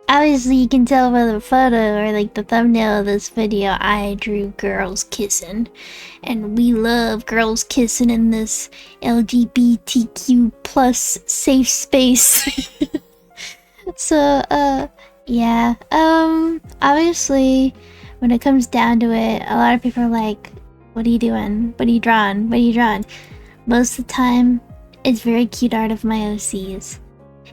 Obviously you can tell by the photo or like the thumbnail of this video, I drew girls kissing. And we love girls kissing in this LGBTQ plus safe space. So, yeah. Obviously, when it comes down to it, a lot of people are like, what are you doing? What are you drawing? What are you drawing? Most of the time, it's very cute art of my OCs.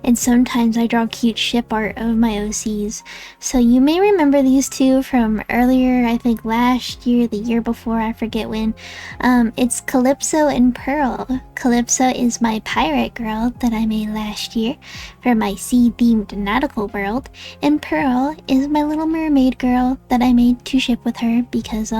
And sometimes I draw cute ship art of my OCs. So you may remember these two from earlier, I think last year, the year before, I forget when. It's Calypso and Pearl. Calypso is my pirate girl that I made last year for my sea-themed nautical world. And Pearl is my little mermaid girl that I made to ship with her because,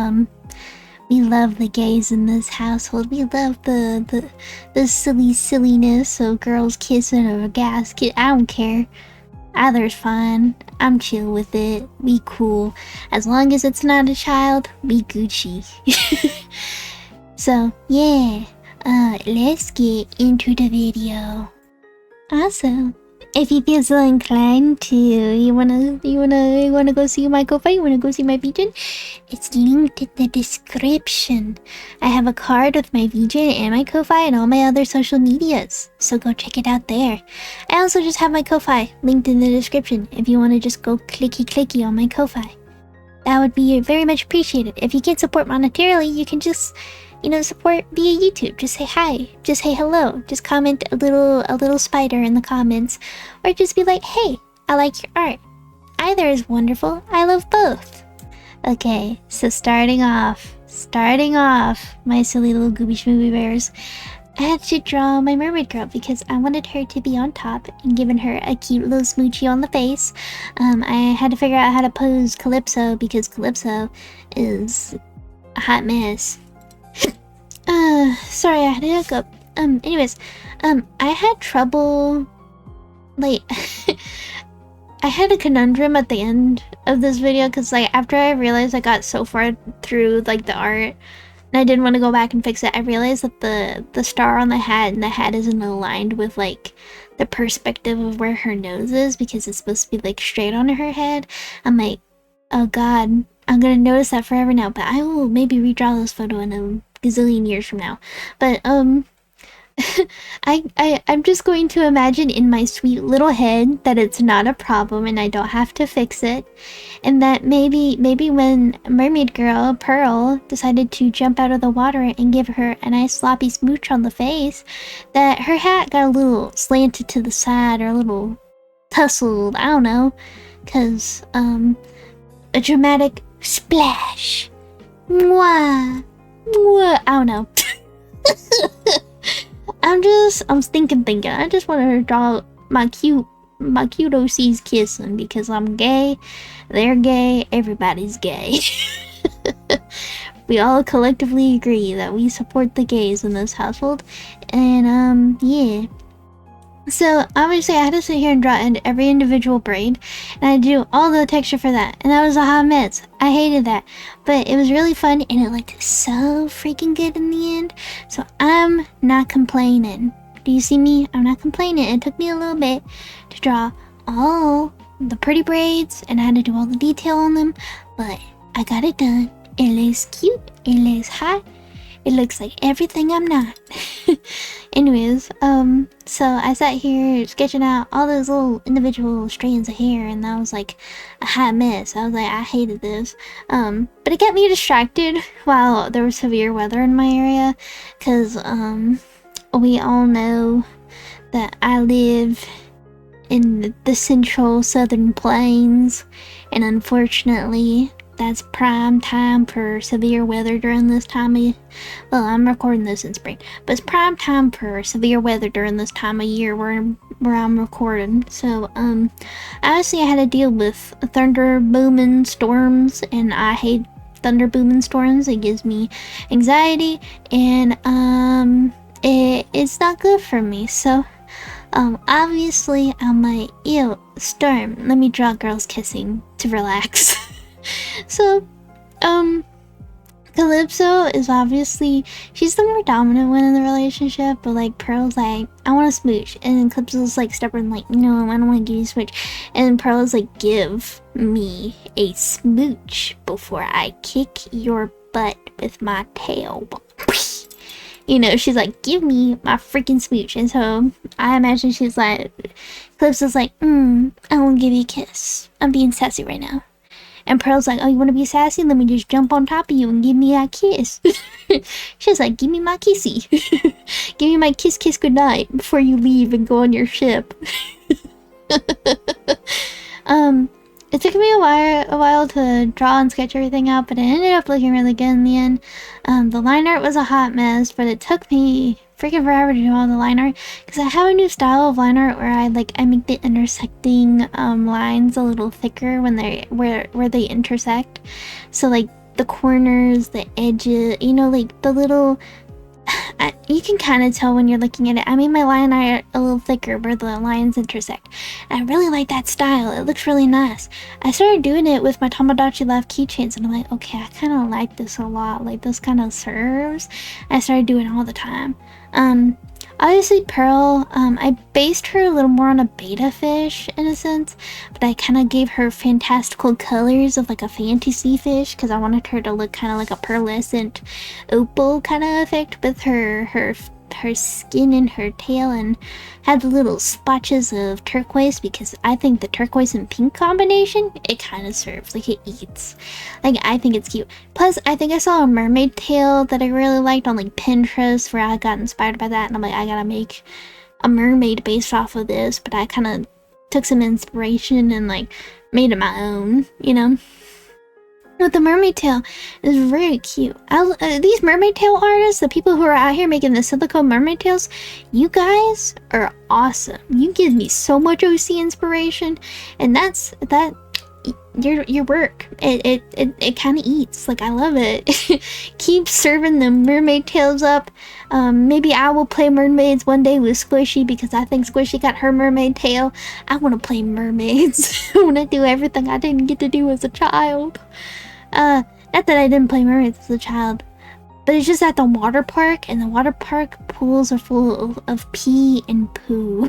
we love the gays in this household. We love the silliness of girls kissing or a gas kiss. I don't care. Either's fine. I'm chill with it. We cool. As long as it's not a child, we Gucci. So yeah, let's get into the video. Also, if you feel so inclined to, you wanna go see my kofi, you wanna go see my Vgen, it's linked in the description. I have a card with my Vgen and my kofi and all my other social medias, so go check it out there. I also just have my kofi linked in the description if you wanna just go clicky on my kofi. That would be very much appreciated. If you can't support monetarily, you can just, you know, support via YouTube. Just say hi, just say hello, just comment a little spider in the comments, or just be like, hey, I like your art. Either is wonderful. I love both. Okay, so starting off, my silly little gooby schmooby bears, I had to draw my mermaid girl because I wanted her to be on top and giving her a cute little smoochie on the face. I had to figure out how to pose Calypso because Calypso is a hot mess. Sorry, I had a hiccup. Anyways, I had trouble, like, I had a conundrum at the end of this video because, like, after I realized I got so far through, like, the art, and I didn't want to go back and fix it, I realized that the star on the hat and the hat isn't aligned with, like, the perspective of where her nose is because it's supposed to be, like, straight on her head. I'm like, oh god, I'm gonna notice that forever now, but I will maybe redraw this photo in a gazillion years from now. But I'm just going to imagine in my sweet little head that it's not a problem and I don't have to fix it, and that maybe when mermaid girl Pearl decided to jump out of the water and give her a nice sloppy smooch on the face, that her hat got a little slanted to the side or a little tussled, I don't know, cause a dramatic splash. Mwah. Mwah. I don't know. I'm thinking. I just wanted to draw my cute OCs kissing because I'm gay, they're gay, everybody's gay. We all collectively agree that we support the gays in this household, and yeah. So obviously I had to sit here and draw every individual braid, and I do all the texture for that, and that was a hot mess. I hated that, but it was really fun and it looked so freaking good in the end, so I'm not complaining. Do you see me? I'm not complaining. It took me a little bit to draw all the pretty braids and I had to do all the detail on them, but I got it done. It looks cute, it looks hot, it looks like everything I'm not. Anyways, so I sat here sketching out all those little individual strands of hair, and that was like a hot mess. I was like, I hated this. But it got me distracted while there was severe weather in my area, because, we all know that I live in the central southern plains, and unfortunately, that's prime time for severe weather during this time of, well, I'm recording this in spring, but it's prime time for severe weather during this time of year where I'm recording. So, obviously I had to deal with thunder booming storms, and I hate thunder booming storms. It gives me anxiety, and, it's not good for me. So, obviously I'm like, ew, storm, let me draw girls kissing to relax. So, Calypso is obviously, she's the more dominant one in the relationship, but like Pearl's like, I want to smooch, and then Calypso's like stubborn, like, no, I don't want to give you a smooch, and then Pearl's like, give me a smooch before I kick your butt with my tail. You know, she's like, give me my freaking smooch. And so I imagine she's like, Calypso's like, I want to give you a kiss. I'm being sassy right now. And Pearl's like, oh, you want to be sassy? Let me just jump on top of you and give me a kiss. She's like, give me my kissy. Give me my kiss goodnight before you leave and go on your ship. It took me a while to draw and sketch everything out, but it ended up looking really good in the end. The line art was a hot mess, but it took me freaking forever to do all the line art because I have a new style of line art where I make the intersecting lines a little thicker when they where they intersect. So like the corners, the edges, you know, like the little. You can kind of tell when you're looking at it. I made my line art a little thicker where the lines intersect. And I really like that style. It looks really nice. I started doing it with my Tamagotchi Love keychains, and I'm like, okay, I kind of like this a lot. Like, this kind of serves. I started doing it all the time. Obviously Pearl, I based her a little more on a beta fish in a sense, but I kind of gave her fantastical colors of like a fantasy fish because I wanted her to look kind of like a pearlescent opal kind of effect with her skin and her tail, and had the little splotches of turquoise because I think the turquoise and pink combination, it kind of serves, like it eats. Like, I think it's cute. Plus, I think I saw a mermaid tail that I really liked on like Pinterest where I got inspired by that, and I'm like, I gotta make a mermaid based off of this, but I kind of took some inspiration and like made it my own, you know? With the mermaid tail is very cute. These mermaid tail artists, the people who are out here making the silicone mermaid tails, you guys are awesome. You give me so much OC inspiration, and that's your work. It kind of eats. Like, I love it. Keep serving the mermaid tails up. Maybe I will play mermaids one day with Squishy because I think Squishy got her mermaid tail. I want to play mermaids. I want to do everything I didn't get to do as a child. Not that I didn't play mermaids as a child, but it's just at the water park, and the water park pools are full of pee and poo.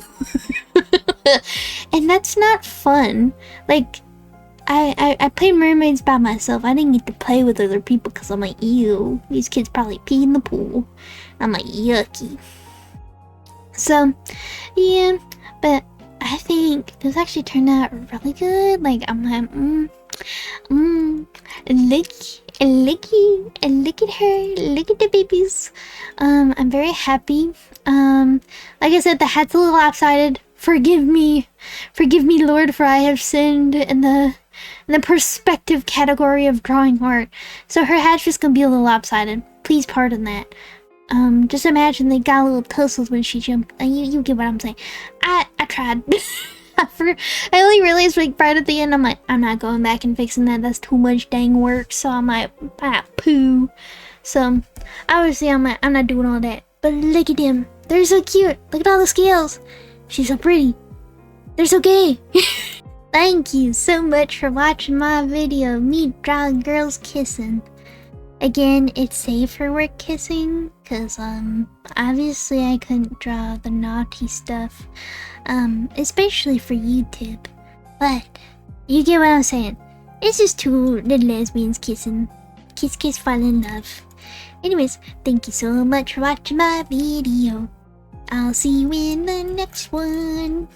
And that's not fun. Like, I played mermaids by myself. I didn't get to play with other people because I'm like, ew, these kids probably pee in the pool. I'm like, yucky. So, yeah, but I think this actually turned out really good. Like, I'm like, look at her, look at the babies. I'm very happy. Like I said, the hat's a little lopsided. Forgive me, Lord, for I have sinned in the perspective category of drawing art. So her hat's just gonna be a little lopsided. Please pardon that. Just imagine they got little tussles when she jumped. You get what I'm saying. I tried. I only realized like right at the end, I'm like, I'm not going back and fixing that. That's too much dang work. So I'm like, poo. So obviously I'm like, I'm not doing all that. But look at them. They're so cute. Look at all the scales. She's so pretty. They're so gay. Thank you so much for watching my video, me drawing girls kissing. Again, it's safe for work kissing, cause obviously I couldn't draw the naughty stuff, especially for YouTube. But you get what I'm saying. It's just two little lesbians kissing. Kiss kiss fall in love. Anyways, thank you so much for watching my video. I'll see you in the next one.